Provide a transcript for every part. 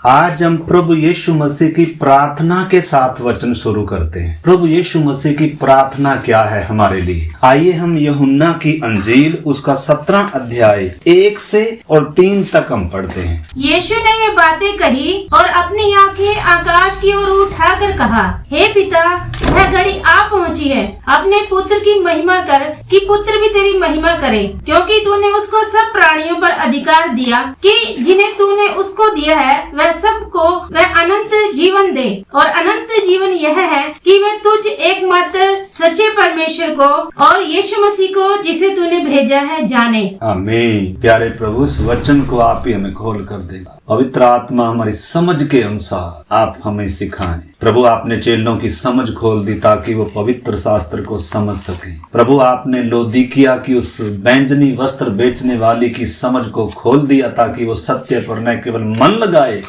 आज हम प्रभु यीशु मसीह की प्रार्थना के साथ वचन शुरू करते हैं। प्रभु यीशु मसीह की प्रार्थना क्या है हमारे लिए? आइए हम यूहन्ना की अंजील उसका 17 अध्याय 1 से और 3 तक हम पढ़ते हैं। यीशु ने ये बातें कही और अपनी आंखें आकाश की ओर उठाकर कहा, हे पिता, वह घड़ी आ पहुंची है। अपने पुत्र की महिमा कर कि पुत्र भी तेरी महिमा करे, क्योंकि तूने उसको सब प्राणियों पर अधिकार दिया कि जिन्हें तूने उसको दिया है वह सबको वह अनंत जीवन दे। और अनंत जीवन यह है कि वह तुझ एकमात्र सच्चे परमेश्वर को और यीशु मसीह को जिसे तूने भेजा है जाने। आमीन। प्यारे प्रभु, इस वचन को आप ही हमें खोल कर दे। पवित्र आत्मा हमारी समझ के अनुसार आप हमें सिखाएं। प्रभु, आपने चेलों की समझ खोल दी ताकि वो पवित्र शास्त्र को समझ सके। प्रभु, आपने लौदीकिया की उस बैंजनी वस्त्र बेचने वाली की समझ को खोल दिया ताकि वो सत्य पर न केवल मन लगाए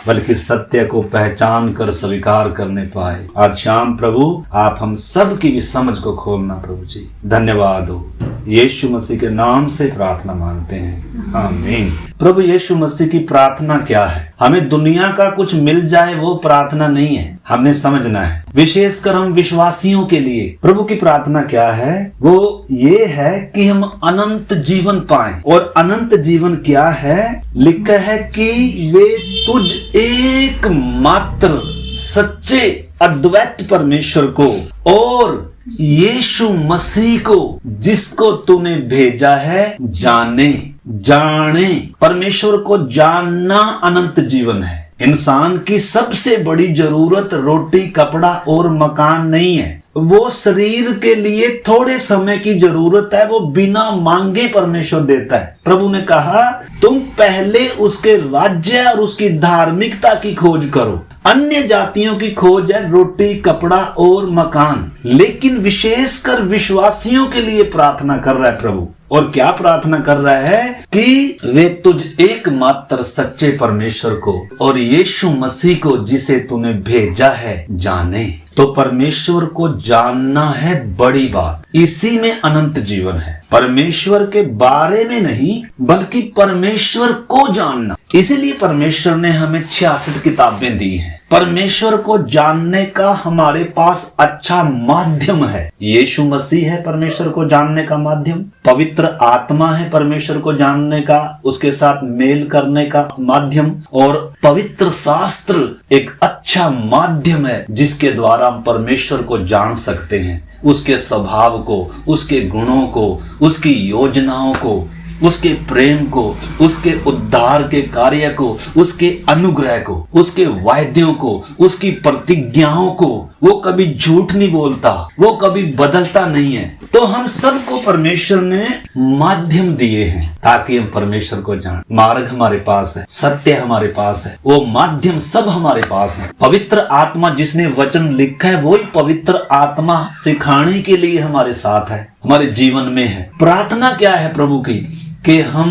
बल्कि सत्य को पहचान कर स्वीकार करने पाए। आज शाम प्रभु आप हम सब की भी समझ को खोलना। प्रभु जी धन्यवाद हो। यीशु मसीह के नाम से प्रार्थना मांगते हैं, आमीन। प्रभु यीशु मसीह की प्रार्थना क्या है? हमें दुनिया का कुछ मिल जाए वो प्रार्थना नहीं है, हमने समझना है। विशेषकर हम विश्वासियों के लिए प्रभु की प्रार्थना क्या है? वो ये है कि हम अनंत जीवन पाएं। और अनंत जीवन क्या है? लिखा है कि वे तुझ एकमात्र सच्चे अद्वैत परमेश्वर को और यीशु मसीह को जिसको तूने भेजा है जाने। परमेश्वर को जानना अनंत जीवन है। इंसान की सबसे बड़ी जरूरत रोटी, कपड़ा और मकान नहीं है। वो शरीर के लिए थोड़े समय की जरूरत है, वो बिना मांगे परमेश्वर देता है। प्रभु ने कहा, तुम पहले उसके राज्य और उसकी धार्मिकता की खोज करो। अन्य जातियों की खोज है रोटी, कपड़ा और मकान, लेकिन विशेषकर विश्वासियों के लिए प्रार्थना कर रहा है प्रभु। और क्या प्रार्थना कर रहा है? कि वे तुझ एकमात्र सच्चे परमेश्वर को और यीशु मसीह को जिसे तूने भेजा है जाने। तो परमेश्वर को जानना है बड़ी बात। इसी में अनंत जीवन है। परमेश्वर के बारे में नहीं बल्कि परमेश्वर को जानना। इसीलिए परमेश्वर ने हमें 66 किताबें दी हैं। परमेश्वर को जानने का हमारे पास अच्छा माध्यम है। यीशु मसीह है परमेश्वर को जानने का माध्यम। पवित्र आत्मा है परमेश्वर को जानने का, उसके साथ मेल करने का माध्यम। और पवित्र शास्त्र एक अच्छा माध्यम है जिसके द्वारा हम परमेश्वर को जान सकते हैं। उसके स्वभाव को, उसके गुणों को, उसकी योजनाओं को, उसके प्रेम को, उसके उद्धार के कार्य को, उसके अनुग्रह को, उसके वायदों को, उसकी प्रतिज्ञाओं को। वो कभी झूठ नहीं बोलता, वो कभी बदलता नहीं है। तो हम सबको परमेश्वर ने माध्यम दिए हैं ताकि हम परमेश्वर को जान। मार्ग हमारे पास है, सत्य हमारे पास है, वो माध्यम सब हमारे पास है। पवित्र आत्मा जिसने वचन लिखा है वही पवित्र आत्मा सिखाने के लिए हमारे साथ है, हमारे जीवन में है। प्रार्थना क्या है प्रभु की? कि हम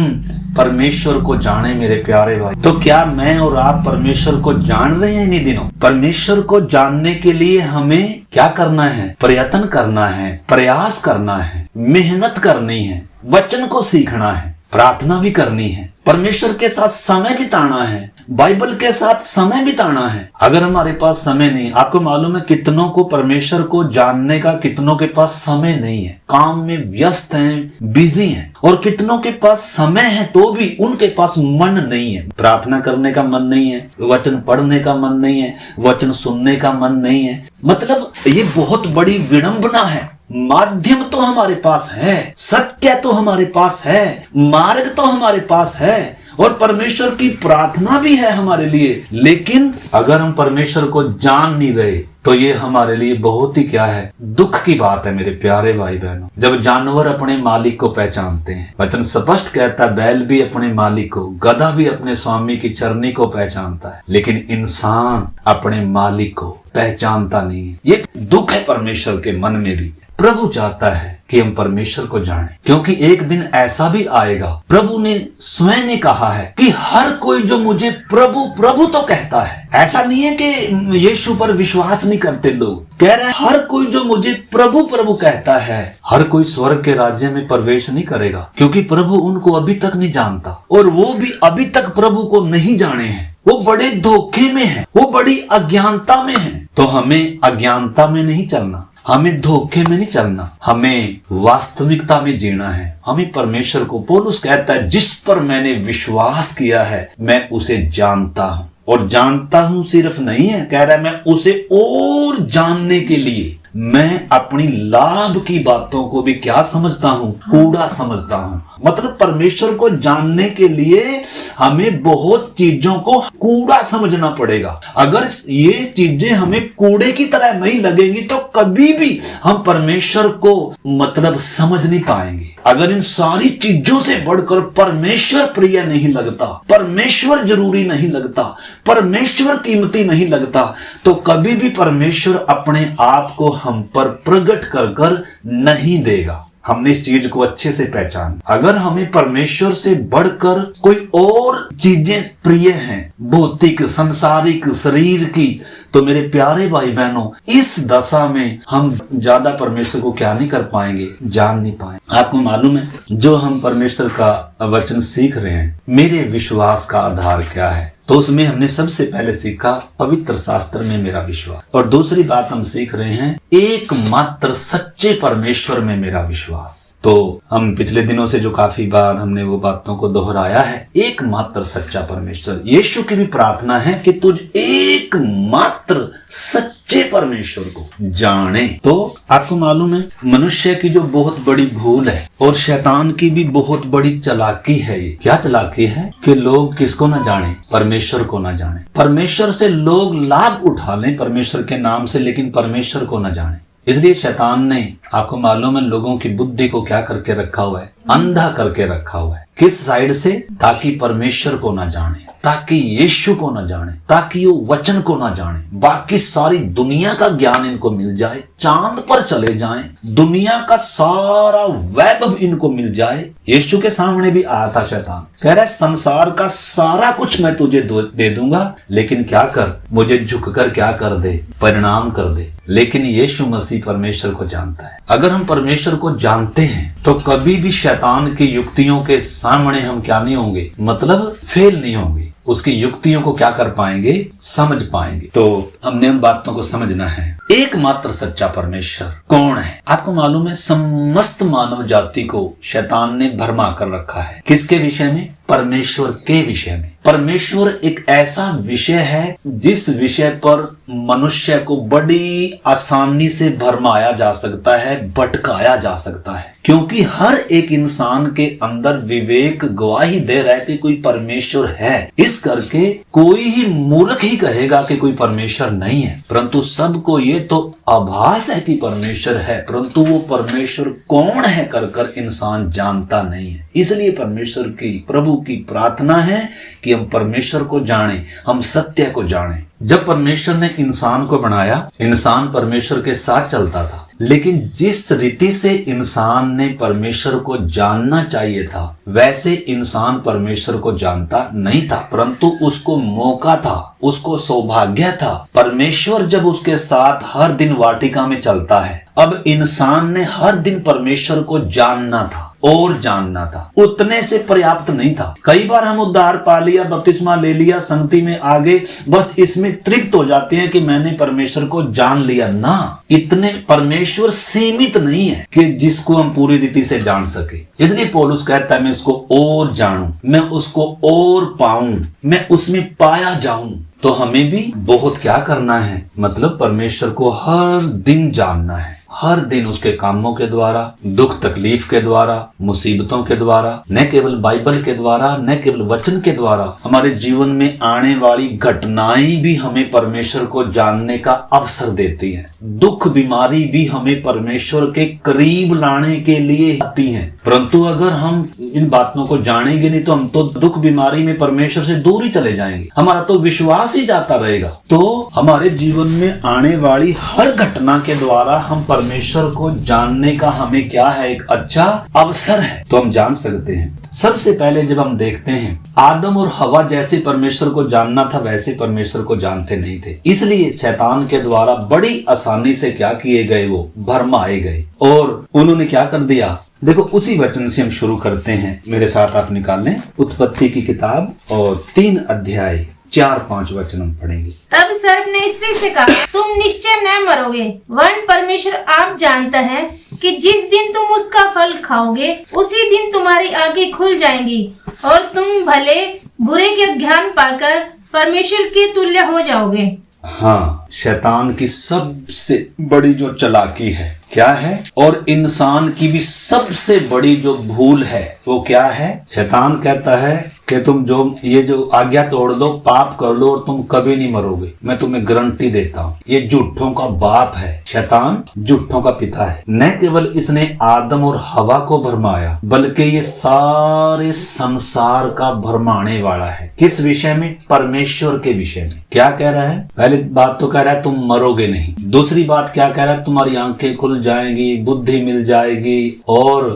परमेश्वर को जाने। मेरे प्यारे भाई, तो क्या मैं और आप परमेश्वर को जान रहे हैं इन्हीं दिनों? परमेश्वर को जानने के लिए हमें क्या करना है? प्रयत्न करना है, प्रयास करना है, मेहनत करनी है, वचन को सीखना है, प्रार्थना भी करनी है, परमेश्वर के साथ समय बिताना है, बाइबल के साथ समय बिताना है। अगर हमारे पास समय नहीं, आपको मालूम है कितनों को परमेश्वर को जानने का कितनों के पास समय नहीं है, काम में व्यस्त हैं, बिजी हैं। और कितनों के पास समय है तो भी उनके पास मन नहीं है, प्रार्थना करने का मन नहीं है, वचन पढ़ने का मन नहीं है, वचन सुनने का मन नहीं है। मतलब ये बहुत बड़ी विडंबना है। माध्यम तो हमारे पास है, सत्य तो हमारे पास है, मार्ग तो हमारे पास है और परमेश्वर की प्रार्थना भी है हमारे लिए। लेकिन अगर हम परमेश्वर को जान नहीं रहे तो ये हमारे लिए बहुत ही क्या है, दुख की बात है। मेरे प्यारे भाई बहनों, जब जानवर अपने मालिक को पहचानते हैं, वचन स्पष्ट कहता है बैल भी अपने मालिक को, गधा भी अपने स्वामी की चरनी को पहचानता है, लेकिन इंसान अपने मालिक को पहचानता नहीं है। ये दुख है परमेश्वर के मन में भी। प्रभु चाहता है कि हम परमेश्वर को जानें, क्योंकि एक दिन ऐसा भी आएगा, प्रभु ने स्वयं ने कहा है कि हर कोई जो मुझे प्रभु प्रभु तो कहता है, ऐसा नहीं है कि यीशु पर विश्वास नहीं करते लोग, कह रहे हैं हर कोई जो मुझे प्रभु प्रभु कहता है, हर कोई स्वर्ग के राज्य में प्रवेश नहीं करेगा, क्योंकि प्रभु उनको अभी तक नहीं जानता और वो भी अभी तक प्रभु को नहीं जाने हैं। वो बड़े धोखे में है, वो बड़ी अज्ञानता में है। तो हमें अज्ञानता में नहीं चलना, हमें धोखे में नहीं चलना, हमें वास्तविकता में जीना है। हमें परमेश्वर को, पौलुस कहता है, जिस पर मैंने विश्वास किया है मैं उसे जानता हूँ। और जानता हूं सिर्फ नहीं है, कह रहा है मैं उसे और जानने के लिए मैं अपनी लाभ की बातों को भी क्या समझता हूं, कूड़ा समझता हूं। मतलब परमेश्वर को जानने के लिए हमें बहुत चीजों को कूड़ा समझना पड़ेगा। अगर ये चीजें हमें कूड़े की तरह नहीं लगेंगी तो कभी भी हम परमेश्वर को मतलब समझ नहीं पाएंगे। अगर इन सारी चीजों से बढ़कर परमेश्वर प्रिय नहीं लगता, परमेश्वर जरूरी नहीं लगता, परमेश्वर कीमती नहीं लगता, तो कभी भी परमेश्वर अपने आप को हम पर प्रकट कर कर नहीं देगा। हमने इस चीज को अच्छे से पहचान, अगर हमें परमेश्वर से बढ़कर कोई और चीजें प्रिय हैं, भौतिक संसारिक शरीर की, तो मेरे प्यारे भाई बहनों, इस दशा में हम ज्यादा परमेश्वर को क्या नहीं कर पाएंगे, जान नहीं पाएंगे। आपको मालूम है, जो हम परमेश्वर का वचन सीख रहे हैं, मेरे विश्वास का आधार क्या है, तो उसमें हमने सबसे पहले सीखा पवित्र शास्त्र में मेरा विश्वास, और दूसरी बात हम सीख रहे हैं एकमात्र सच्चे परमेश्वर में मेरा विश्वास। तो हम पिछले दिनों से जो काफी बार हमने वो बातों को दोहराया है, एकमात्र सच्चा परमेश्वर। यीशु की भी प्रार्थना है कि तुझ एकमात्र सच्चे परमेश्वर को जाने। तो आपको मालूम है, मनुष्य की जो बहुत बड़ी भूल है और शैतान की भी बहुत बड़ी चालाकी है, ये क्या चालाकी है कि लोग किसको ना जाने, परमेश्वर को ना जाने। परमेश्वर से लोग लाभ उठा लें परमेश्वर के नाम से, लेकिन परमेश्वर को ना जाने। इसलिए शैतान ने, आपको मालूम है, लोगों की बुद्धि को क्या करके रखा हुआ है, अंधा करके रखा हुआ है। किस साइड से? ताकि परमेश्वर को ना जाने, ताकि यीशु को ना जाने, ताकि वो वचन को ना जाने, बाकी सारी दुनिया का ज्ञान इनको मिल जाए, चांद पर चले जाएं, दुनिया का सारा वैभव इनको मिल जाए। यीशु के सामने भी आया था शैतान, कह रहा है संसार का सारा कुछ मैं तुझे दे दूंगा, लेकिन क्या कर, मुझे झुककर क्या कर दे, परिणाम कर दे। लेकिन यीशु मसीह परमेश्वर को जानता है। अगर हम परमेश्वर को जानते हैं तो कभी भी शैतान की युक्तियों के सामने हम क्या नहीं होंगे, मतलब फेल नहीं होंगे, उसकी युक्तियों को क्या कर पाएंगे, समझ पाएंगे। तो हमने उन बातों को समझना है। एकमात्र सच्चा परमेश्वर कौन है? आपको मालूम है, समस्त मानव जाति को शैतान ने भरमा कर रखा है। किसके विषय में? परमेश्वर के विषय में। परमेश्वर एक ऐसा विषय है जिस विषय पर मनुष्य को बड़ी आसानी से भरमाया जा सकता है, भटकाया जा सकता है, क्योंकि हर एक इंसान के अंदर विवेक गवाही दे रहा है कि कोई परमेश्वर है। इस करके कोई ही मूर्ख ही कहेगा कि कोई परमेश्वर नहीं है, परंतु सबको ये तो आभास है कि परमेश्वर है, परंतु वो परमेश्वर कौन है कर कर इंसान जानता नहीं है। इसलिए परमेश्वर की, प्रभु की प्रार्थना है कि हम परमेश्वर को जानें, हम सत्य को जानें। जब परमेश्वर ने इंसान को बनाया, इंसान परमेश्वर के साथ चलता था, लेकिन जिस रीति से इंसान ने परमेश्वर को जानना चाहिए था, वैसे इंसान परमेश्वर को जानता नहीं था, परंतु उसको मौका था, उसको सौभाग्य था। परमेश्वर जब उसके साथ हर दिन वाटिका में चलता है, अब इंसान ने हर दिन परमेश्वर को जानना था और जानना था, उतने से पर्याप्त नहीं था। कई बार हम उद्धार पा लिया, बपतिस्मा ले लिया, संगति में आ गए, बस इसमें तृप्त हो जाते हैं कि मैंने परमेश्वर को जान लिया। ना, इतने परमेश्वर सीमित नहीं है कि जिसको हम पूरी रीति से जान सके। इसलिए पौलुस कहता है मैं उसको और जानूं, मैं उसको और पाऊं, मैं उसमें पाया जाऊं। तो हमें भी बहुत क्या करना है, मतलब परमेश्वर को हर दिन जानना है, हर दिन उसके कामों के द्वारा, दुख तकलीफ के द्वारा, मुसीबतों के द्वारा, न केवल बाइबल के द्वारा, न केवल वचन के द्वारा, हमारे जीवन में आने वाली घटनाएं भी हमें परमेश्वर को जानने का अवसर देती हैं। दुख बीमारी भी हमें परमेश्वर के करीब लाने के लिए आती हैं। परंतु अगर हम इन बातों को जानेंगे नहीं तो हम तो दुख बीमारी में परमेश्वर से दूर ही चले जाएंगे, हमारा तो विश्वास ही जाता रहेगा। तो हमारे जीवन में आने वाली हर घटना के द्वारा हम परमेश्वर को जानने का हमें क्या है, एक अच्छा अवसर है, तो हम जान सकते हैं। सबसे पहले जब हम देखते हैं, आदम और हवा जैसे परमेश्वर को जानना था वैसे परमेश्वर को जानते नहीं थे, इसलिए शैतान के द्वारा बड़ी आसानी से क्या किए गए, वो भरमाए गए और उन्होंने क्या कर दिया। देखो उसी वचन से हम शुरू करते हैं, मेरे साथ आप निकाल लें उत्पत्ति की किताब और 3 अध्याय 4-5 वचन हम पढ़ेंगे। तब सर्प ने स्त्री से कहा, तुम निश्चय न मरोगे, वरन परमेश्वर आप जानता है कि जिस दिन तुम उसका फल खाओगे उसी दिन तुम्हारी आंखें खुल जाएंगी और तुम भले बुरे के ज्ञान पाकर परमेश्वर के तुल्य हो जाओगे। हाँ, शैतान की सबसे बड़ी जो चालाकी है क्या है, और इंसान की भी सबसे बड़ी जो भूल है वो क्या है। शैतान कहता है कि तुम ये जो आज्ञा तोड़ लो, पाप कर लो और तुम कभी नहीं मरोगे, मैं तुम्हें गारंटी देता हूँ। ये झूठों का बाप है, शैतान झूठों का पिता है। न केवल इसने आदम और हवा को भरमाया बल्कि ये सारे संसार का भरमाने वाला है। किस विषय में? परमेश्वर के विषय में। क्या कह रहा है? पहली बात तो कह रहा है तुम मरोगे नहीं, दूसरी बात क्या कह रहा है, तुम्हारी आंखें खुल जाएंगी, बुद्धि मिल जाएगी और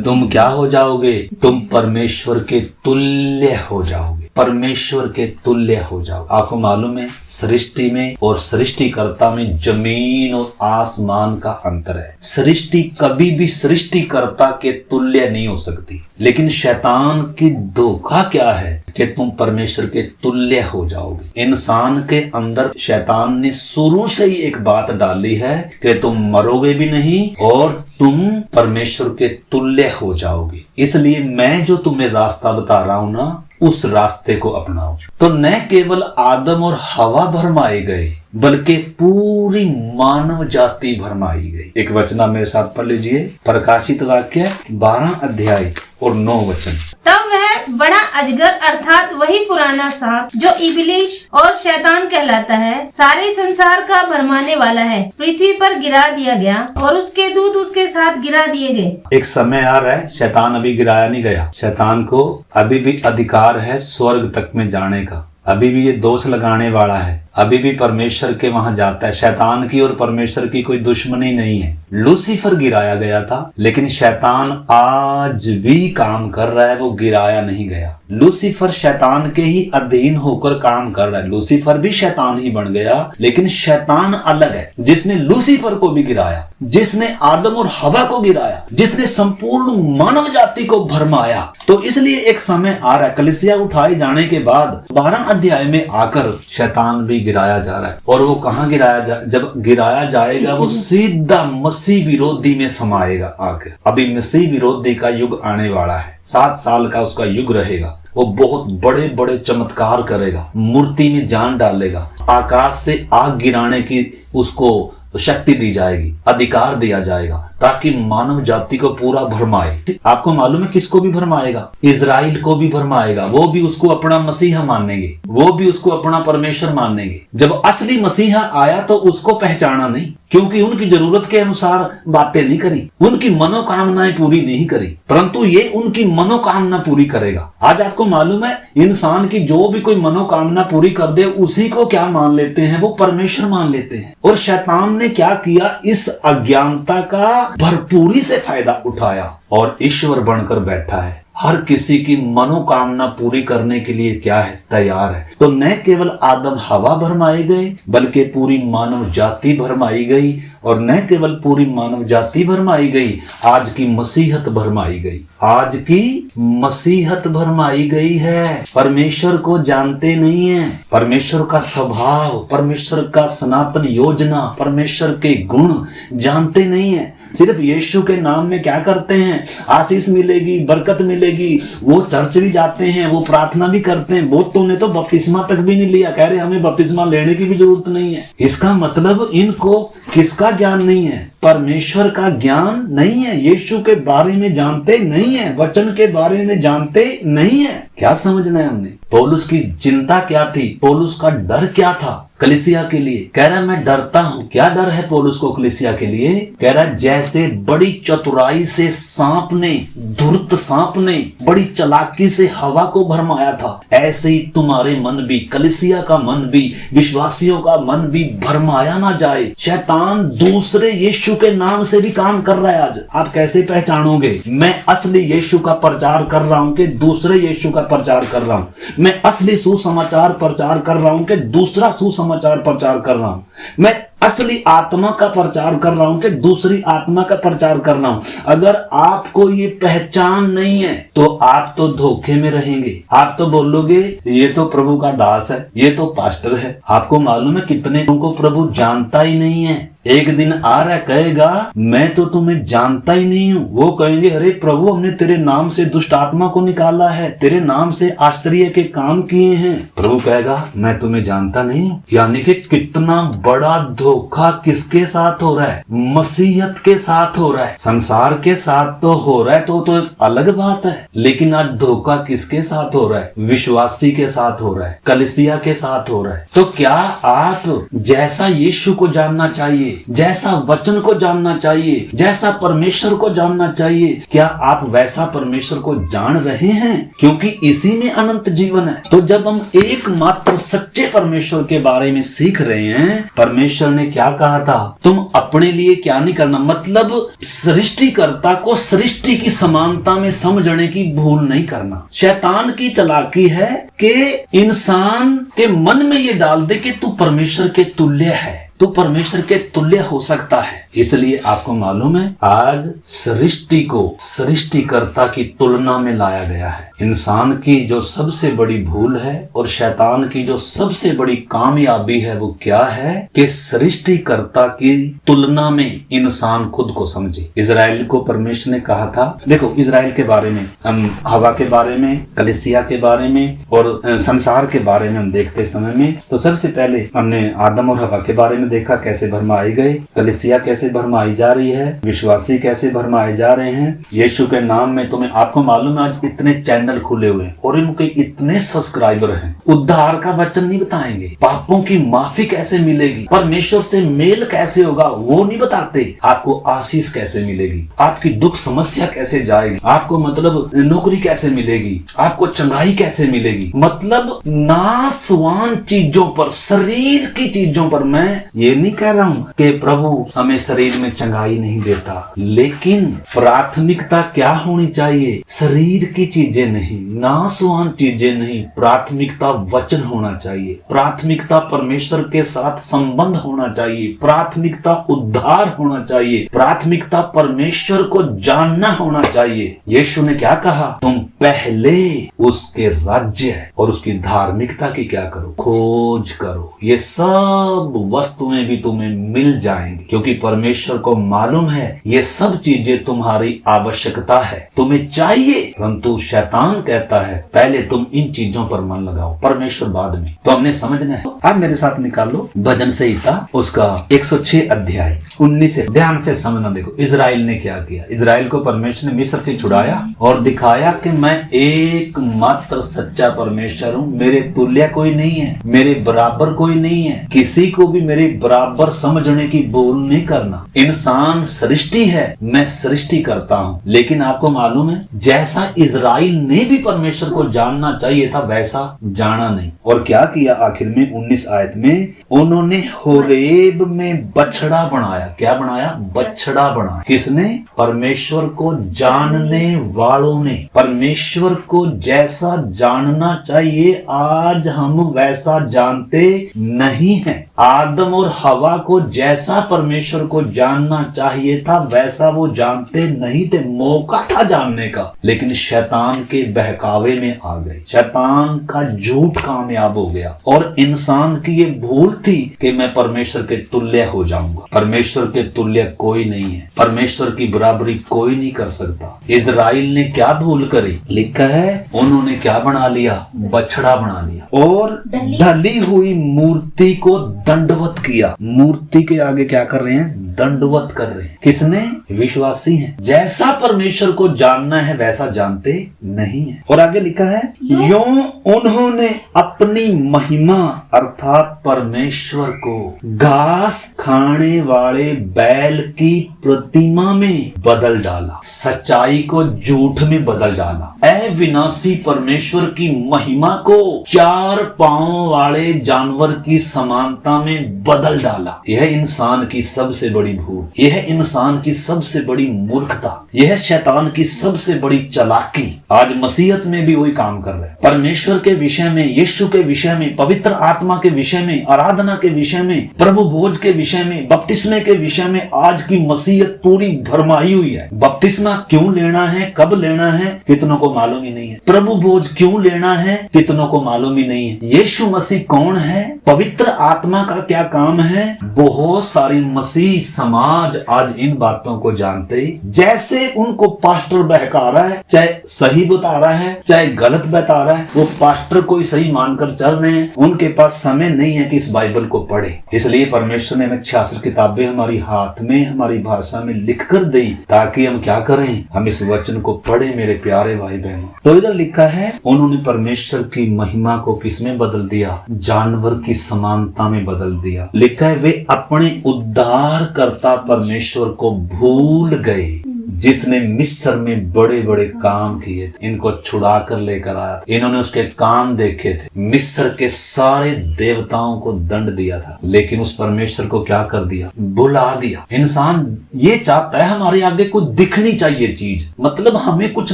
तुम क्या हो जाओगे, तुम परमेश्वर के तुल्य हो जाओगे, परमेश्वर के तुल्य हो जाओ। आपको मालूम है सृष्टि में और सृष्टिकर्ता में जमीन और आसमान का अंतर है। सृष्टि कभी भी सृष्टिकर्ता के तुल्य नहीं हो सकती, लेकिन शैतान की धोखा क्या है कि तुम परमेश्वर के तुल्य हो जाओगे। इंसान के अंदर शैतान ने शुरू से ही एक बात डाली है कि तुम मरोगे भी नहीं और तुम परमेश्वर के तुल्य हो जाओगे। इसलिए मैं जो तुम्हें रास्ता बता रहा हूं ना, उस रास्ते को अपनाओ। तो न केवल आदम और हवा भरमाए गए बल्कि पूरी मानव जाति भरमाई गई। एक वचना मेरे साथ पढ़ लीजिए, प्रकाशित वाक्य 12 अध्याय और 9 वचन। तब वह बड़ा अजगर अर्थात वही पुराना सांप जो इबलीस और शैतान कहलाता है, सारे संसार का भरमाने वाला है, पृथ्वी पर गिरा दिया गया और उसके दूत उसके साथ गिरा दिए गए। एक समय आ रहा है, शैतान अभी गिराया नहीं गया। शैतान को अभी भी अधिकार है स्वर्ग तक में जाने का, अभी भी ये दोष लगाने वाला है, अभी भी परमेश्वर के वहां जाता है। शैतान की और परमेश्वर की कोई दुश्मनी नहीं है। लूसीफर गिराया गया था, लेकिन शैतान आज भी काम कर रहा है, वो गिराया नहीं गया। लूसीफर शैतान के ही अधीन होकर काम कर रहा है। लूसीफर भी शैतान ही बन गया, लेकिन शैतान अलग है, जिसने लूसीफर को भी गिराया, जिसने आदम और हवा को गिराया, जिसने संपूर्ण मानव जाति को भरमाया। तो इसलिए एक समय आ रहा है, कलीसिया उठाए जाने के बाद 12 अध्याय में आकर शैतान भी गिराया जा रहा है। और वो कहाँ जब गिराया जाएगा, वो सीधा मसीह विरोधी में समाएगा आकर। अभी मसीह विरोधी का युग आने वाला है, 7 साल का उसका युग रहेगा। वो बहुत बड़े बड़े चमत्कार करेगा, मूर्ति में जान डालेगा, आकाश से आग गिराने की उसको शक्ति दी जाएगी, अधिकार दिया जाएगा, ताकि मानव जाति को पूरा भरमाए। आपको मालूम है किसको भी भरमाएगा? इजराइल को भी भरमाएगा। वो भी उसको अपना मसीहा मानेंगे, वो भी उसको अपना परमेश्वर मानेंगे। जब असली मसीहा आया तो उसको पहचाना नहीं, क्योंकि उनकी जरूरत के अनुसार बातें नहीं करी, उनकी मनोकामनाएं पूरी नहीं करी, परंतु ये उनकी मनोकामना पूरी करेगा। आज आपको मालूम है इंसान की जो भी कोई मनोकामना पूरी कर दे, उसी को क्या मान लेते हैं? वो परमेश्वर मान लेते हैं। और शैतान ने क्या किया? इस अज्ञानता का भरपूरी से फायदा उठाया और ईश्वर बनकर बैठा है। हर किसी की मनोकामना पूरी करने के लिए क्या है? तैयार है। तो न केवल आदम हवा भरमाए गए बल्कि पूरी मानव जाति भरमाई गई, और न केवल पूरी मानव जाति भरमाई गई, आज की मसीहत भरमाई गई। आज की मसीहत भरमाई गई है। परमेश्वर को जानते नहीं है, परमेश्वर का स्वभाव, परमेश्वर का सनातन योजना, परमेश्वर के गुण जानते नहीं है। सिर्फ यीशु के नाम में क्या करते हैं? आशीष मिलेगी, बरकत मिलेगी। वो चर्च भी जाते हैं, वो प्रार्थना भी करते हैं। बहुतों ने तो बपतिस्मा तक भी नहीं लिया, कह रहे हमें बपतिस्मा लेने की भी जरूरत नहीं है। इसका मतलब इनको किसका ज्ञान नहीं है? परमेश्वर का ज्ञान नहीं है। यीशु के बारे में जानते नहीं है, वचन के बारे में जानते नहीं है। क्या समझना है हमने? पौलुस की चिंता क्या थी? पौलुस का डर क्या था कलीसिया के लिए? कह रहा है मैं डरता हूँ। क्या डर है पौलुस को कलीसिया के लिए? कह रहा है जैसे बड़ी चतुराई से सांप ने, धूर्त सांप ने बड़ी चालाकी से हवा को भरमाया था, ऐसे ही तुम्हारे मन भी, कलीसिया का मन भी, विश्वासियों का मन भी भरमाया ना जाए। शैतान दूसरे यीशु यीशु के नाम से भी काम कर रहा है। आज आप कैसे पहचानोगे? मैं असली यीशु का प्रचार कर रहा हूं कि दूसरे यीशु का प्रचार कर रहा हूं। मैं असली सुसमाचार प्रचार कर रहा हूं कि दूसरा सुसमाचार प्रचार कर रहा हूं। मैं असली आत्मा का प्रचार कर रहा हूं कि दूसरी आत्मा का प्रचार कर रहा हूं। अगर आपको ये पहचान नहीं है तो आप तो धोखे में रहेंगे। आप तो बोलोगे ये तो प्रभु का दास है, ये तो पास्टर है। आपको मालूम है कितने लोगों को प्रभु जानता ही नहीं है। एक दिन आ रहा कहेगा मैं तो तुम्हें जानता ही नहीं हूँ। वो कहेंगे अरे प्रभु हमने तेरे नाम से दुष्ट आत्मा को निकाला है, तेरे नाम से आश्चर्य के काम किए हैं। प्रभु कहेगा मैं तुम्हें जानता नहीं हूँ। यानी कि कितना बड़ा धोखा किसके साथ हो रहा है? मसीहत के साथ हो रहा है। संसार के साथ तो हो रहा है तो एक अलग बात है, लेकिन आज धोखा किसके साथ हो रहा है? विश्वासी के साथ हो रहा है, कलीसिया के साथ हो रहा है। तो क्या आप जैसा यीशु को जानना चाहिए, जैसा वचन को जानना चाहिए, जैसा परमेश्वर को जानना चाहिए, क्या आप वैसा परमेश्वर को जान रहे हैं? क्योंकि इसी में अनंत जीवन है। तो जब हम एकमात्र सच्चे परमेश्वर के बारे में सीख रहे हैं, परमेश्वर ने क्या कहा था? तुम अपने लिए क्या नहीं करना, मतलब सृष्टिकर्ता को सृष्टि की समानता में समझने की भूल नहीं करना। शैतान की चालाकी है कि इंसान के मन में ये डाल दे कि तू परमेश्वर के तुल्य है, तो परमेश्वर के तुल्य हो सकता है। इसलिए आपको मालूम है आज सृष्टि को सृष्टिकर्ता की तुलना में लाया गया है। इंसान की जो सबसे बड़ी भूल है और शैतान की जो सबसे बड़ी कामयाबी है वो क्या है कि सृष्टिकर्ता की तुलना में इंसान खुद को समझे। इजराइल को परमेश्वर ने कहा था, देखो इजराइल के बारे में, हम हवा के बारे में, कलीसिया के बारे में और संसार के बारे में हम देखते समय में, तो सबसे पहले हमने आदम और हवा के बारे में देखा कैसे भरमाए गए, कलीसिया कैसे भरमाई जा रही है, विश्वासी कैसे भरमाए जा रहे हैं। यीशु के नाम में तुम्हें आपको मालूम है आज इतने चैनल खुले हुए हैं और इनके इतने सब्सक्राइबर हैं। उद्धार का वचन नहीं बताएंगे, पापों की माफी कैसे मिलेगी, परमेश्वर से मेल कैसे होगा वो नहीं बताते, आपको आशीष कैसे मिलेगी, आपकी दुख समस्या कैसे जाएगी, आपको मतलब नौकरी कैसे मिलेगी, आपको चंगाई कैसे मिलेगी। मतलब नासवान चीजों पर, शरीर की चीजों पर। मैं ये नहीं कह रहा हूँ कि प्रभु हमें शरीर में चंगाई नहीं देता, लेकिन प्राथमिकता क्या होनी चाहिए? शरीर की चीजें नहीं, नासवान चीजें नहीं, प्राथमिकता वचन होना चाहिए, प्राथमिकता परमेश्वर के साथ संबंध होना चाहिए, प्राथमिकता उद्धार होना चाहिए, प्राथमिकता परमेश्वर को जानना होना चाहिए। यीशु ने क्या कहा? तुम पहले उसके राज्य और उसकी धार्मिकता की क्या करो? खोज करो, ये सब वस्तुएं भी तुम्हें मिल जाएंगी, क्योंकि परमेश्वर को मालूम है ये सब चीजें तुम्हारी आवश्यकता है, तुम्हें चाहिए। परंतु शैतान कहता है पहले तुम इन चीजों पर मन लगाओ, परमेश्वर बाद में। तो हमने समझना है। आप मेरे साथ निकालो भजन संहिता उसका 106 अध्याय 19 से ध्यान से समझना। देखो इजराइल ने क्या किया। इजराइल को परमेश्वर ने मिस्र से छुड़ाया और दिखाया कि मैं एकमात्र सच्चा परमेश्वर हूँ, मेरे तुल्य कोई नहीं है, मेरे बराबर कोई नहीं है, किसी को भी मेरे बराबर समझने की भूल नहीं करना। इंसान सृष्टि है, मैं सृष्टि करता हूँ। लेकिन आपको मालूम है जैसा इजराइल ने भी परमेश्वर को जानना चाहिए था वैसा जाना नहीं। और क्या किया आखिर में 19 आयत में? उन्होंने होरेब में बछड़ा बनाया। क्या बनाया? बछड़ा बनाया। किसने? परमेश्वर को जानने वालों ने। परमेश्वर को जैसा जानना चाहिए आज हम वैसा जानते नहीं हैं। आदम और हवा को जैसा परमेश्वर को जानना चाहिए था वैसा वो जानते नहीं थे। मौका था जानने का, लेकिन शैतान के बहकावे में आ गए। शैतान का झूठ कामयाब हो गया और इंसान की ये भूल थी कि मैं परमेश्वर के तुल्य हो जाऊंगा। परमेश्वर के तुल्य कोई नहीं है, परमेश्वर की बराबरी कोई नहीं कर सकता। इजराइल ने क्या भूल करी? लिखा है उन्होंने क्या बना लिया? बछड़ा बना लिया और ढली हुई मूर्ति को दंडवत किया। मूर्ति के आगे क्या कर रहे हैं? दंडवत कर रहे हैं। किसने? विश्वासी हैं। जैसा परमेश्वर को जानना है वैसा जानते नहीं है। और आगे लिखा है यूं उन्होंने अपनी महिमा अर्थात परमेश्वर को घास खाने वाले बैल की प्रतिमा में बदल डाला, सच्चाई को झूठ में बदल डाला। अविनाशी परमेश्वर की महिमा को 4 पांव वाले जानवर की समानता समानता में बदल डाला। यह इंसान की सबसे बड़ी भूल, यह इंसान की सबसे बड़ी मूर्खता, यह शैतान की सबसे बड़ी चालाकी आज मसीहत में भी वही काम कर रहा है। परमेश्वर के विषय में, यीशु के विषय में, पवित्र आत्मा के विषय में, आराधना के विषय में, प्रभु भोज के विषय में, बपतिस्मे के विषय में आज की मसीहत पूरी भरमाई हुई है। बपतिस्मा क्यों लेना है, कब लेना है, कितनों को मालूम ही नहीं है। प्रभु भोज क्यों लेना है, कितनों को मालूम ही नहीं है। यीशु मसीह कौन है, पवित्र आत्मा का क्या काम है, बहुत सारी मसीह समाज आज इन बातों को जानते ही जैसे उनको पास्टर बहका रहा है, चाहे सही बता रहा है चाहे गलत बता रहा है, वो पास्टर को ही सही मानकर चल रहे हैं। उनके पास समय नहीं है कि इस बाइबल को पढ़े। इसलिए परमेश्वर ने हमें 66 किताबें हमारी हाथ में, हमारी भाषा में लिख कर दी ताकि हम क्या करें, हम इस वचन को पढ़े मेरे प्यारे भाई बहनों। तो इधर लिखा है उन्होंने परमेश्वर की महिमा को किसमें बदल दिया, जानवर की समानता में बदल दिया। लिखा है वे अपने उद्धारकर्ता परमेश्वर को भूल गए जिसने मिस्र में बड़े बड़े काम किए थे, इनको छुड़ा कर लेकर आया था। इन्होंने उसके काम देखे थे, मिस्र के सारे देवताओं को दंड दिया था, लेकिन उस परमेश्वर को क्या कर दिया, बुला दिया। इंसान ये चाहता है हमारे आगे कुछ दिखनी चाहिए चीज, मतलब हमें कुछ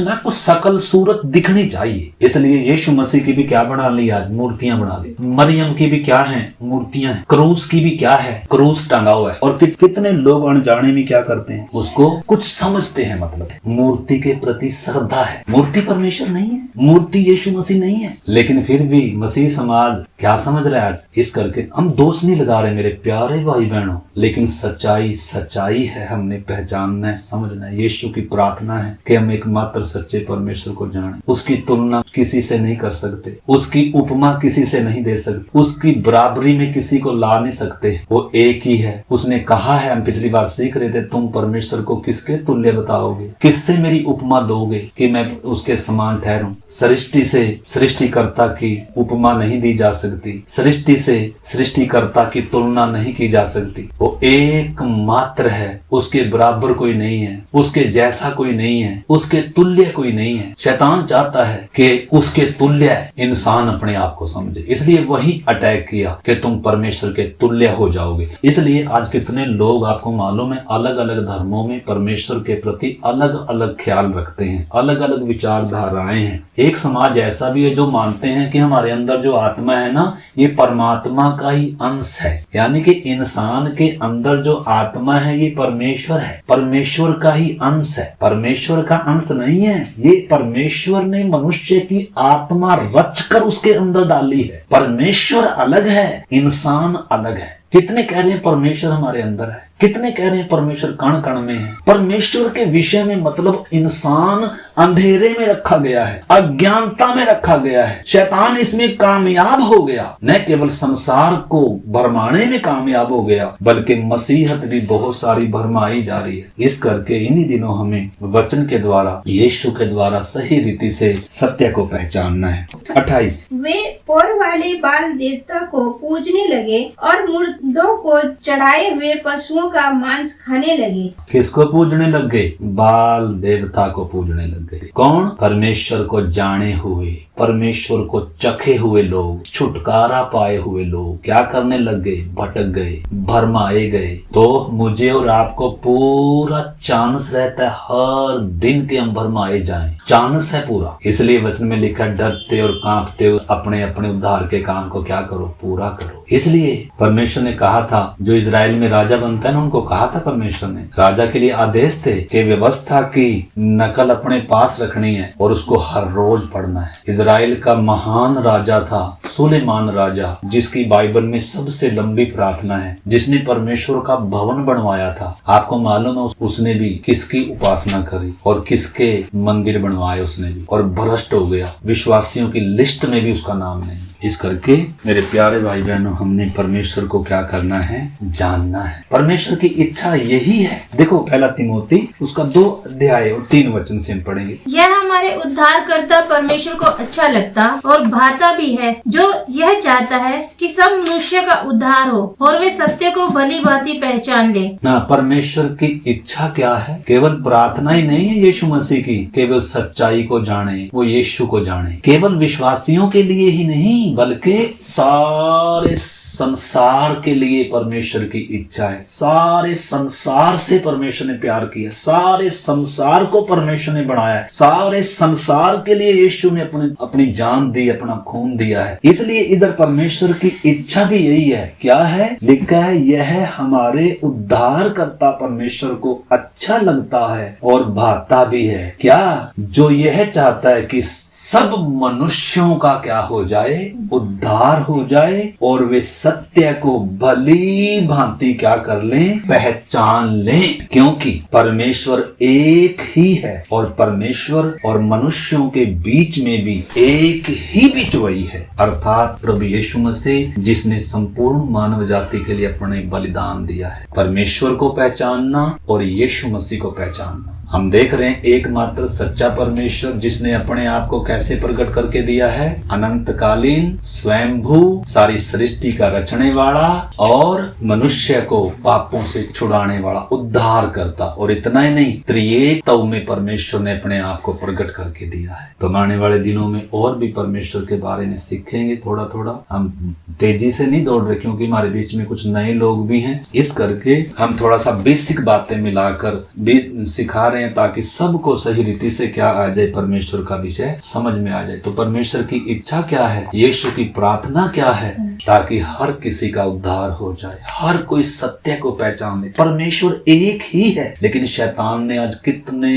ना कुछ शकल सूरत दिखनी चाहिए। इसलिए यीशु मसीह की भी क्या बना ली, आज मूर्तियां बना दी। मरियम की भी क्या है, मूर्तियां हैं। क्रूस की भी क्या है, क्रूस टंगा हुआ है। और कितने लोग अनजाने में क्या करते हैं, उसको कुछ समझते हैं, मतलब मूर्ति के प्रति श्रद्धा है। मूर्ति परमेश्वर नहीं है, मूर्ति यीशु मसीह नहीं है, लेकिन फिर भी मसीह समाज क्या समझ रहा है आज। इस करके हम दोष नहीं लगा रहे मेरे प्यारे भाई बहनों, लेकिन सच्चाई सच्चाई है, हमने पहचानना है, समझना है। यीशु की प्रार्थना है कि हम एकमात्र सच्चे परमेश्वर को जाने, उसकी तुलना किसी से नहीं कर सकते, उसकी उपमा किसी से नहीं दे सकते, उसकी बराबरी में किसी को ला नहीं सकते। वो एक ही है। उसने कहा है, हम पिछली बार सीख रहे थे, तुम परमेश्वर को किसके तुल्य बताओगे, किससे मेरी उपमा दोगे कि मैं उसके समान ठहरूं। सृष्टि से सृष्टिकर्ता की उपमा नहीं दी जा सकती, सृष्टि से सृष्टिकर्ता की तुलना नहीं की जा सकती। वो एकमात्र है, उसके बराबर कोई नहीं है, उसके जैसा कोई नहीं है, उसके तुल्य कोई नहीं है। शैतान चाहता है कि उसके तुल्य इंसान अपने आप को समझे, इसलिए वही अटैक किया कि तुम परमेश्वर के तुल्य हो जाओगे। इसलिए आज कितने लोग आपको मालूम है अलग अलग धर्मों में परमेश्वर के प्रति अलग अलग ख्याल रखते हैं, अलग अलग विचारधाराएं हैं। एक समाज ऐसा भी है जो मानते हैं कि हमारे अंदर जो आत्मा है ना, ये परमात्मा का ही अंश है, यानी कि इंसान के अंदर जो आत्मा है ये परमेश्वर है, परमेश्वर का ही अंश है, परमेश्वर का अंश नहीं है। ये परमेश्वर ने मनुष्य की आत्मा रचकर उसके अंदर डाली है। परमेश्वर अलग है, इंसान अलग है। कितने कह रहे हैं परमेश्वर हमारे अंदर है, कितने कह रहे हैं परमेश्वर कण कण में है। परमेश्वर के विषय में मतलब इंसान अंधेरे में रखा गया है, अज्ञानता में रखा गया है। शैतान इसमें कामयाब हो गया, न केवल संसार को भरमाने में कामयाब हो गया, बल्कि मसीहत भी बहुत सारी भरमाई जा रही है। इस करके इन्हीं दिनों हमें वचन के द्वारा, यीशु के द्वारा सही रीति से सत्य को पहचानना है। 28 वे और वाले बाल देवता को पूजने लगे और मुर्दों को चढ़ाए हुए पशुओं का मांस खाने लगे। किसको पूजने लग गए, बाल देवता को पूजने लग गए। कौन, परमेश्वर को जाने हुए, परमेश्वर को चखे हुए लोग, छुटकारा पाए हुए लोग क्या करने लग गए, भटक गए, भरमाए गए। तो मुझे और आपको पूरा चांस रहता है हर दिन के हम भरमाए जाएं, चांस है पूरा। इसलिए वचन में लिखा डरते और कांपते अपने अपने उद्धार के काम को क्या करो, पूरा करो। इसलिए परमेश्वर ने कहा था, जो इजराइल में राजा बनता है ना, उनको कहा था परमेश्वर ने, राजा के लिए आदेश थे कि व्यवस्था की नकल अपने पास रखनी है और उसको हर रोज पढ़ना है। इजराइल का महान राजा था सुलेमान राजा, जिसकी बाइबल में सबसे लंबी प्रार्थना है, जिसने परमेश्वर का भवन बनवाया था। आपको मालूम है उसने भी किसकी उपासना करी और किसके मंदिर बनवाए उसने भी, और भ्रष्ट हो गया, विश्वासियों की लिस्ट में भी उसका नाम नहीं। इस करके मेरे प्यारे भाई बहनों, हमने परमेश्वर को क्या करना है, जानना है। परमेश्वर की इच्छा यही है। देखो पहला तिमोथी उसका 2 अध्याय और 3 वचन से हम पढ़ेंगे। यह हमारे उद्धारकर्ता परमेश्वर को अच्छा लगता और भाता भी है, जो यह चाहता है कि सब मनुष्य का उद्धार हो और वे सत्य को भली भांति पहचान ले। ना, परमेश्वर की इच्छा क्या है, केवल प्रार्थना ही नहीं है यीशु मसीह की, केवल सच्चाई को जाने, वो यीशु को जाने। केवल विश्वासियों के लिए ही नहीं, नहीं बल्कि सारे संसार के लिए परमेश्वर की इच्छा है। सारे संसार से परमेश्वर ने प्यार किया, सारे संसार को परमेश्वर ने बनाया है, सारे संसार के लिए यीशु ने अपनी जान दी, अपना खून दिया है। इसलिए इधर परमेश्वर की इच्छा भी यही है। क्या है? लिखा है यह हमारे उद्धारकर्ता परमेश्वर को अच्छा लगता है और भाता भी है। क्या? जो यह चाहता है कि सब मनुष्यों का क्या हो जाए? उद्धार हो जाए और वे सत्य को भली भांति क्या कर लें? पहचान लें। क्योंकि परमेश्वर एक ही है और परमेश्वर और मनुष्यों के बीच में भी एक ही बिचवई है, अर्थात प्रभु यीशु मसीह, जिसने संपूर्ण मानव जाति के लिए अपने बलिदान दिया है। परमेश्वर को पहचानना और यीशु मसीह को पहचानना। हम देख रहे हैं एकमात्र सच्चा परमेश्वर जिसने अपने आप को कैसे प्रकट करके दिया है? अनंतकालीन, स्वयंभू, सारी सृष्टि का रचने वाला और मनुष्य को पापों से छुड़ाने वाला, उद्धार करता। और इतना ही नहीं, त्रिएकत्व में परमेश्वर ने अपने आप को प्रकट करके दिया है। तो आने वाले दिनों में और भी परमेश्वर के बारे में सीखेंगे थोड़ा थोड़ा। हम तेजी से नहीं दौड़ रहे क्योंकि हमारे बीच में कुछ नए लोग भी हैं, इस करके हम थोड़ा सा बेसिक बातें मिलाकर भी सिखा रहे हैं ताकि सबको सही रीति से क्या आ जाए, परमेश्वर का विषय समझ में आ जाए। तो परमेश्वर की इच्छा क्या है, यीशु की प्रार्थना क्या है, ताकि हर किसी का उद्धार हो जाए, हर कोई सत्य को पहचान ले। परमेश्वर एक ही है, लेकिन शैतान ने आज कितने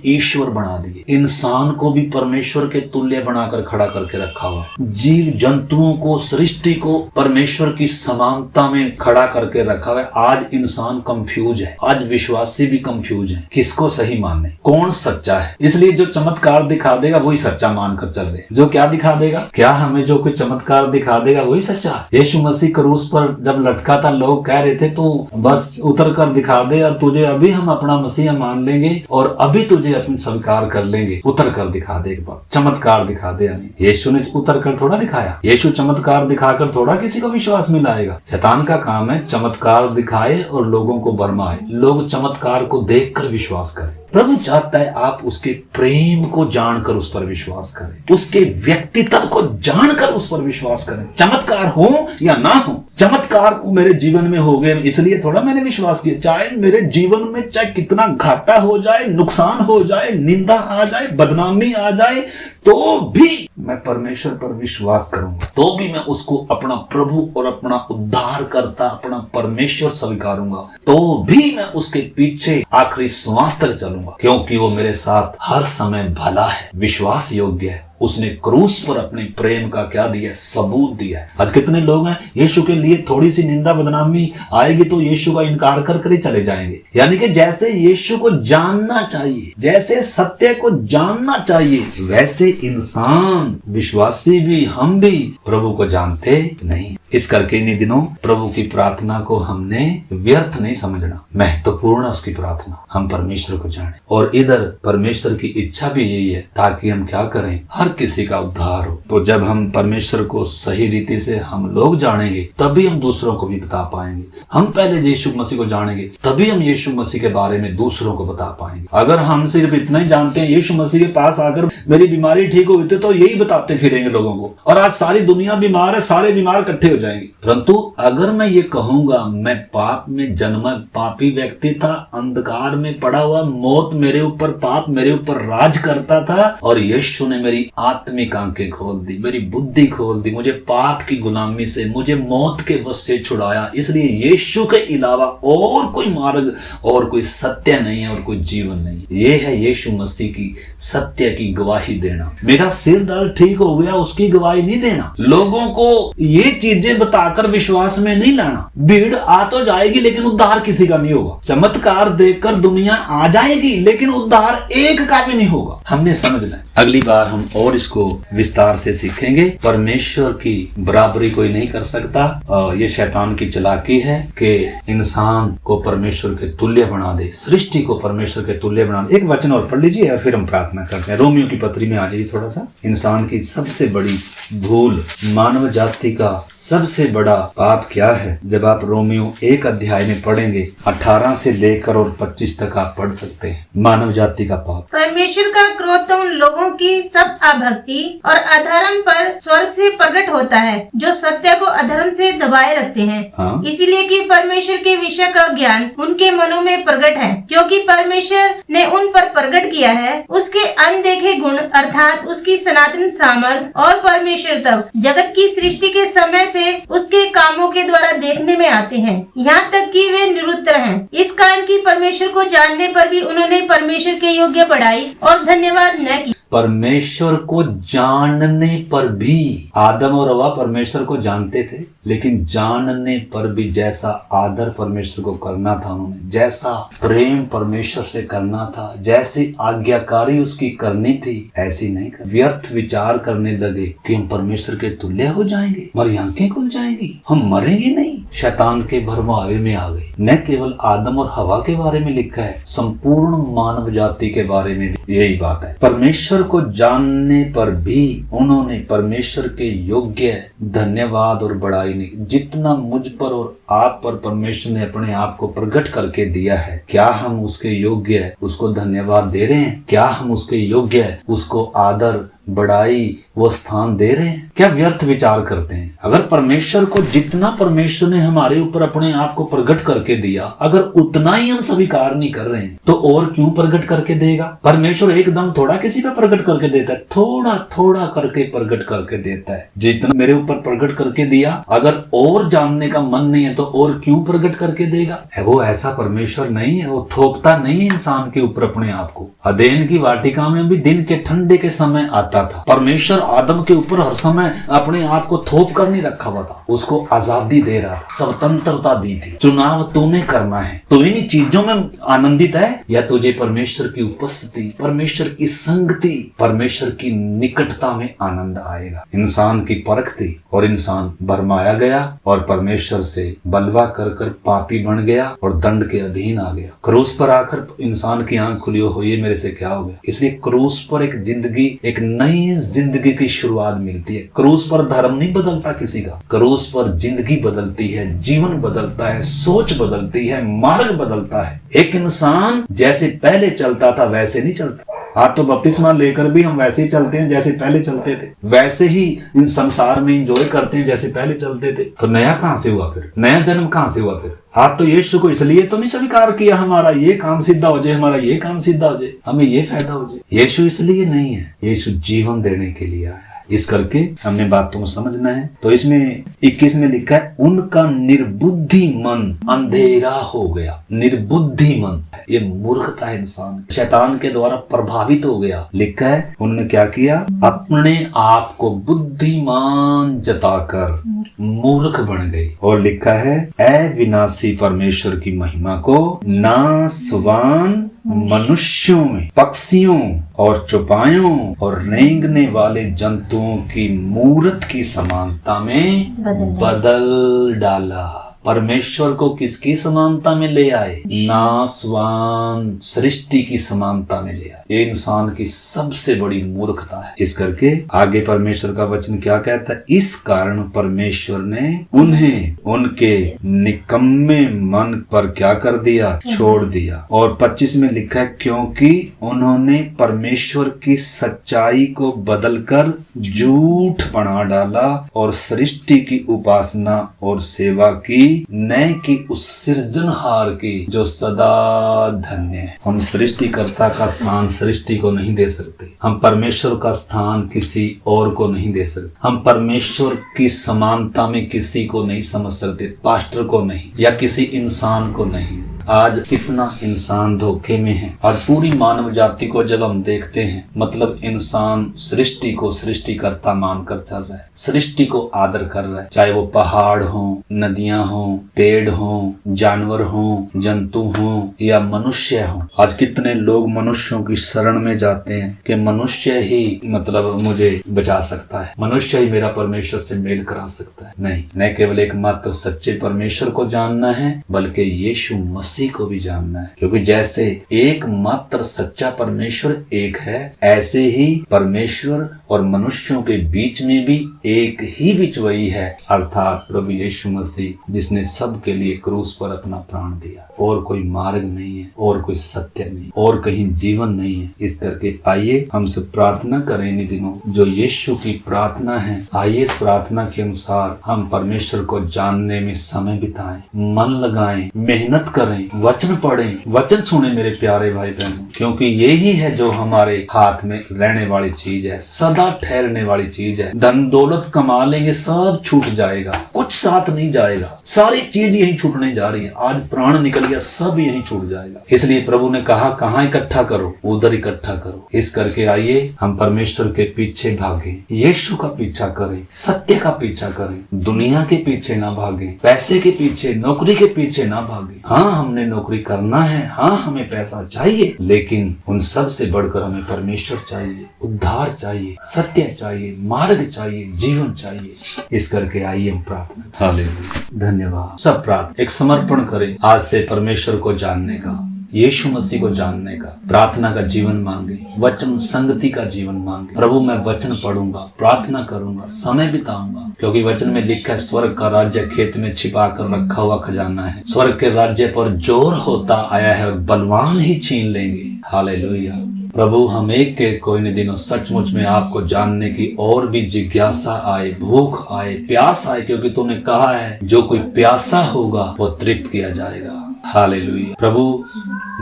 ईश्वर बना दिए। इंसान को भी परमेश्वर के तुल्य बनाकर खड़ा करके रखा हुआ है। जीव जंतुओं को, सृष्टि को परमेश्वर की समानता में खड़ा करके रखा हुआ है। आज इंसान कंफ्यूज है, आज विश्वासी भी कंफ्यूज है, किसको सही माने, कौन सच्चा है। इसलिए जो चमत्कार दिखा देगा वही सच्चा मानकर चल रहे। जो क्या दिखा देगा, क्या हमें जो कोई चमत्कार दिखा देगा वही सच्चा। यीशु मसीह क्रूस पर जब लटका था, लोग कह रहे थे तू बस उतर कर दिखा दे और तुझे अभी हम अपना मसीहा मान लेंगे और अभी तुझे अपनी स्वीकार कर लेंगे। उतर कर दिखा दे, एक बार चमत्कार दिखा दे हमें। यीशु ने उतर कर थोड़ा दिखाया, यीशु चमत्कार दिखाकर थोड़ा किसी को विश्वास में लाएगा। शैतान का काम है चमत्कार दिखाए और लोगों को भरमाए, लोग चमत्कार को देखकर विश्वास करें। प्रभु चाहता है आप उसके प्रेम को जानकर उस पर विश्वास करें, उसके व्यक्तित्व को जानकर उस पर विश्वास करें। चमत्कार हो या ना हो, चमत्कार मेरे जीवन में हो गए इसलिए थोड़ा मैंने विश्वास किया। चाहे मेरे जीवन में चाहे कितना घाटा हो जाए, नुकसान हो जाए, निंदा आ जाए, बदनामी आ जाए, तो भी मैं परमेश्वर पर विश्वास करूंगा, तो भी मैं उसको अपना प्रभु और अपना उद्धार करता, अपना परमेश्वर स्वीकारूंगा, तो भी मैं उसके पीछे आखिरी श्वास तक चलूंगा, क्योंकि वो मेरे साथ हर समय भला है, विश्वास योग्य है। उसने क्रूस पर अपने प्रेम का क्या दिया, सबूत दिया है। आज कितने लोग हैं यीशु के लिए थोड़ी सी निंदा बदनामी आएगी तो यीशु का इनकार कर ही चले जाएंगे। यानी कि जैसे यीशु को जानना चाहिए, जैसे सत्य को जानना चाहिए, वैसे इंसान विश्वासी भी, हम भी प्रभु को जानते नहीं। इस करके इन दिनों प्रभु की प्रार्थना को हमने व्यर्थ नहीं समझना, महत्वपूर्ण है उसकी प्रार्थना, हम परमेश्वर को जाने। और इधर परमेश्वर की इच्छा भी यही है ताकि हम क्या करें, हर किसी का उद्धार हो। तो जब हम परमेश्वर को सही रीति से हम लोग जानेंगे तभी हम दूसरों को भी बता पाएंगे। हम पहले यीशु मसीह को जानेंगे तभी हम यीशु मसीह के बारे में दूसरों को बता पाएंगे। अगर हम सिर्फ इतना ही जानते हैं, यीशु मसीह के पास आकर मेरी बीमारी ठीक हुई थी, तो यही बताते फिरेंगे लोगों को, और आज सारी दुनिया बीमार है, सारे बीमार इकट्ठे हो जाएंगे। परंतु अगर मैं ये कहूंगा मैं पाप में जन्मा पापी व्यक्ति था, अंधकार में पड़ा हुआ, मौत मेरे ऊपर, पाप मेरे ऊपर राज करता था, और यीशु ने मेरी आत्मिक आंखें खोल दी, मेरी बुद्धि खोल दी, मुझे पाप की गुलामी से, मुझे मौत के वश से छुड़ाया। इसलिए यीशु के अलावा और कोई मार्ग और कोई सत्य नहीं है और कोई जीवन नहीं। ये है यीशु मसीह की सत्य की गवाही देना। मेरा सिर दर्द ठीक हो गया उसकी गवाही नहीं देना, लोगों को ये चीजें बताकर विश्वास में नहीं लाना। भीड़ आ तो जाएगी लेकिन उद्धार किसी का नहीं होगा। चमत्कार देखकर दुनिया आ जाएगी लेकिन उद्धार एक का भी नहीं होगा। हमने समझ लें, अगली बार हम और इसको विस्तार से सीखेंगे। परमेश्वर की बराबरी कोई नहीं कर सकता। ये शैतान की चालाकी है कि इंसान को परमेश्वर के तुल्य बना दे, सृष्टि को परमेश्वर के तुल्य बना दे। एक वचन और पढ़ लीजिए और फिर हम प्रार्थना करते हैं। रोमियो की पत्री में आ जाइए थोड़ा सा। इंसान की सबसे बड़ी भूल, मानव जाति का सबसे बड़ा पाप क्या है? जब आप रोमियो 1 अध्याय में पढ़ेंगे 18 से लेकर और 25 तक आप पढ़ सकते हैं। मानव जाति का पाप, परमेश्वर का क्रोध तो उन लोगों मानव की सब अभक्ति और अधर्म पर स्वर्ग से प्रकट होता है, जो सत्य को अधर्म से दबाए रखते हैं। हाँ। इसीलिए कि परमेश्वर के विषय का ज्ञान उनके मनों में प्रकट है, क्योंकि परमेश्वर ने उन पर प्रकट किया है उसके अनदेखे गुण, अर्थात उसकी सनातन सामर्थ और परमेश्वर तब जगत की सृष्टि के समय से उसके कामों के द्वारा देखने में आते हैं, यहाँ तक कि वे निरुत्तर हैं। इस कारण की परमेश्वर को जानने पर भी उन्होंने परमेश्वर के योग्य बढ़ाई और धन्यवाद न की। परमेश्वर को जानने पर भी आदम और हवा परमेश्वर को जानते थे, लेकिन जानने पर भी जैसा आदर परमेश्वर को करना था उन्होंने, जैसा प्रेम परमेश्वर से करना था, जैसी आज्ञाकारी उसकी करनी थी, ऐसी नहीं कर। व्यर्थ विचार करने लगे कि हम परमेश्वर के तुल्य हो जाएंगे, हमारी आंखें खुल जाएंगी, हम मरेंगे नहीं। शैतान के भरमावे में आ गए। न केवल आदम और हवा के बारे में लिखा है, संपूर्ण मानव जाति के बारे में भी यही बात है। परमेश्वर को जानने पर भी उन्होंने परमेश्वर के योग्य धन्यवाद और बड़ाई नहीं। जितना मुझ पर और आप पर परमेश्वर ने अपने आप को प्रकट करके दिया है, क्या हम उसके योग्य है उसको धन्यवाद दे रहे हैं? क्या हम उसके योग्य है उसको आदर बड़ाई वो स्थान दे रहे हैं? क्या व्यर्थ विचार करते हैं? अगर परमेश्वर को जितना परमेश्वर ने हमारे ऊपर अपने आप को प्रकट करके दिया, अगर उतना ही हम स्वीकार नहीं कर रहे हैं, तो और क्यों प्रकट करके देगा? परमेश्वर एकदम थोड़ा किसी पे प्रकट करके देता है, थोड़ा थोड़ा करके प्रकट करके देता है। जितना मेरे ऊपर प्रकट करके दिया, अगर और जानने का मन नहीं है तो और क्यों प्रकट करके देगा? है वो ऐसा परमेश्वर नहीं है, वो थोपता नहीं है इंसान के ऊपर अपने आप को। अदेन की वाटिका में भी दिन के ठंडे के समय आता था, परमेश्वर आदम के ऊपर हर समय अपने आप को थोप कर नहीं रखा हुआ था, उसको आजादी दे रहा था, स्वतंत्रता दी थी। चुनाव तूने करना है, तू इन चीजों में आनंदित है या तुझे परमेश्वर की उपस्थिति, परमेश्वर की संगति, परमेश्वर की निकटता में आनंद आएगा। इंसान की परख थी और इंसान भरमाया गया और परमेश्वर से बलवा कर कर पापी बन गया और दंड के अधीन आ गया। क्रूस पर आकर इंसान की आंख खुली हो, ये मेरे से क्या हो गया? इसलिए क्रूस पर एक जिंदगी, एक नई जिंदगी की शुरुआत मिलती है। क्रूस पर धर्म नहीं बदलता किसी का, क्रूस पर जिंदगी बदलती है, जीवन बदलता है, सोच बदलती है, मार्ग बदलता है। एक इंसान जैसे पहले चलता था वैसे नहीं चलता। आज तो बपतिस्मा लेकर भी हम वैसे ही चलते हैं जैसे पहले चलते थे, वैसे ही इन संसार में एंजॉय करते हैं जैसे पहले चलते थे। तो नया कहां से हुआ फिर? नया जन्म कहां से हुआ फिर? आज तो यीशु को इसलिए तो नहीं स्वीकार किया हमारा ये काम सीधा हो जाए, हमारा ये काम सीधा हो जाए, हमें ये फायदा हो जाए। यीशु इसलिए नहीं है, यीशु जीवन देने के लिए आया। इस करके हमने बातों को समझना है। तो इसमें 21 में लिखा है, उनका निर्बुद्धि मन अंधेरा हो गया। निर्बुद्धि मन, ये मूर्खता है, इंसान शैतान के द्वारा प्रभावित हो गया। लिखा है उन्होंने क्या किया? अपने आप को बुद्धिमान जताकर मूर्ख बन गए। और लिखा है, अविनाशी परमेश्वर की महिमा को नासवान मनुष्यों में, पक्षियों और चौपायों और रेंगने वाले जंतुओं की मूरत की समानता में बदल डाला। परमेश्वर को किसकी समानता में ले आए? नासवान सृष्टि की समानता में ले आए। ये इंसान की सबसे बड़ी मूर्खता है। इस करके आगे परमेश्वर का वचन क्या कहता है? इस कारण परमेश्वर ने उन्हें उनके निकम्मे मन पर क्या कर दिया? छोड़ दिया। और 25 में लिखा है, क्योंकि उन्होंने परमेश्वर की सच्चाई को बदलकर झूठ बना डाला और सृष्टि की उपासना और सेवा की, न कि उस सृजनहार की जो सदा धन्य है। हम सृष्टिकर्ता का स्थान सृष्टि को नहीं दे सकते, हम परमेश्वर का स्थान किसी और को नहीं दे सकते, हम परमेश्वर की समानता में किसी को नहीं समझ सकते, पास्टर को नहीं या किसी इंसान को नहीं। आज कितना इंसान धोखे में है। आज पूरी मानव जाति को जब हम देखते हैं, मतलब इंसान सृष्टि को सृष्टिकर्ता मानकर चल रहा है, सृष्टि को आदर कर रहा है, चाहे वो पहाड़ हो, नदियां हो, पेड़ हो, जानवर हो, जंतु हो या मनुष्य हो। आज कितने लोग मनुष्यों की शरण में जाते हैं कि मनुष्य ही मतलब मुझे बचा सकता है, मनुष्य ही मेरा परमेश्वर से मेल करा सकता है। नहीं, न केवल एकमात्र सच्चे परमेश्वर को जानना है, बल्कि यीशु मसीह को भी जानना है। क्योंकि जैसे एकमात्र सच्चा परमेश्वर एक है, ऐसे ही परमेश्वर और मनुष्यों के बीच में भी एक ही बिचवई है, अर्थात प्रभु यीशु मसीह, जिसने सबके लिए क्रूस पर अपना प्राण दिया। और कोई मार्ग नहीं है, और कोई सत्य नहीं, और कहीं जीवन नहीं है। इस करके आइए हम सब प्रार्थना करें इन दिनों, जो यीशु की प्रार्थना है। आइए इस प्रार्थना के अनुसार हम परमेश्वर को जानने में समय बिताएं, मन लगाएं, मेहनत करें, वचन पढ़ें, वचन सुने मेरे प्यारे भाई बहनों, क्योंकि यही है जो हमारे हाथ में रहने वाली चीज है, सदा ठहरने वाली चीज है। धन दौलत कमा लेंगे, सब छूट जाएगा, कुछ साथ नहीं जाएगा, सारी चीज यही छूटने जा रही है। आज प्राण निकल गया, सब यही छूट जाएगा। इसलिए प्रभु ने कहा, कहाँ इकट्ठा करो, उधर इकट्ठा करो। इस करके आइए हम परमेश्वर के पीछे भागे, यीशु का पीछा करें, सत्य का पीछा करें, दुनिया के पीछे ना भागे, पैसे के पीछे, नौकरी के पीछे ना भागे। हाँ, हमने नौकरी करना है, हाँ हमें पैसा चाहिए, लेकिन उन सब से बढ़कर हमें परमेश्वर चाहिए, उद्धार चाहिए, सत्य चाहिए, मार्ग चाहिए, जीवन चाहिए। इस करके आइए हम प्रार्थना। हालेलुया, धन्यवाद। सब प्रार्थना एक समर्पण करें आज से परमेश्वर को जानने का, यीशु मसीह को जानने का, प्रार्थना का जीवन मांगे, वचन संगति का जीवन मांगे। प्रभु मैं वचन पढ़ूंगा, प्रार्थना करूंगा, समय बिताऊंगा, क्योंकि वचन में लिखा है, स्वर्ग का राज्य खेत में छिपा कर रखा हुआ खजाना है। स्वर्ग के राज्य पर जोर होता आया है और बलवान ही छीन लेंगे। हालेलुया। प्रभु हम एक के कोई न दिनों सचमुच में आपको जानने की और भी जिज्ञासा आए, भूख आए, प्यास आए, क्योंकि तूने कहा है जो कोई प्यासा होगा वो तृप्त किया जाएगा। हालेलुया। प्रभु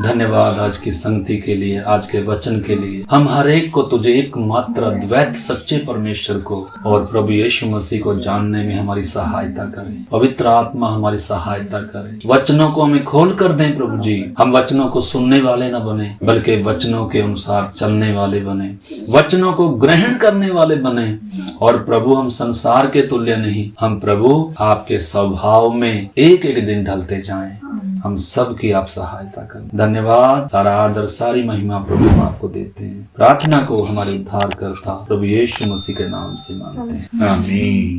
धन्यवाद आज की संगति के लिए, आज के वचन के लिए। हम हर एक को तुझे एकमात्र अद्वैत सच्चे परमेश्वर को और प्रभु यीशु मसीह को जानने में हमारी सहायता करें। पवित्र आत्मा हमारी सहायता करे। वचनों को हमें खोल कर दें प्रभु जी। हम वचनों को सुनने वाले न बने, बल्कि वचनों के अनुसार चलने वाले बने, वचनों को ग्रहण करने वाले बने। और प्रभु हम संसार के तुल्य नहीं, हम प्रभु आपके स्वभाव में एक एक दिन ढलते जाएं। हम सब की आप सहायता करें। धन्यवाद, सारा आदर, सारी महिमा प्रभु हम आपको देते हैं। प्रार्थना को हमारे उद्धार करता प्रभु यीशु मसीह के नाम से मांगते हैं, आमीन।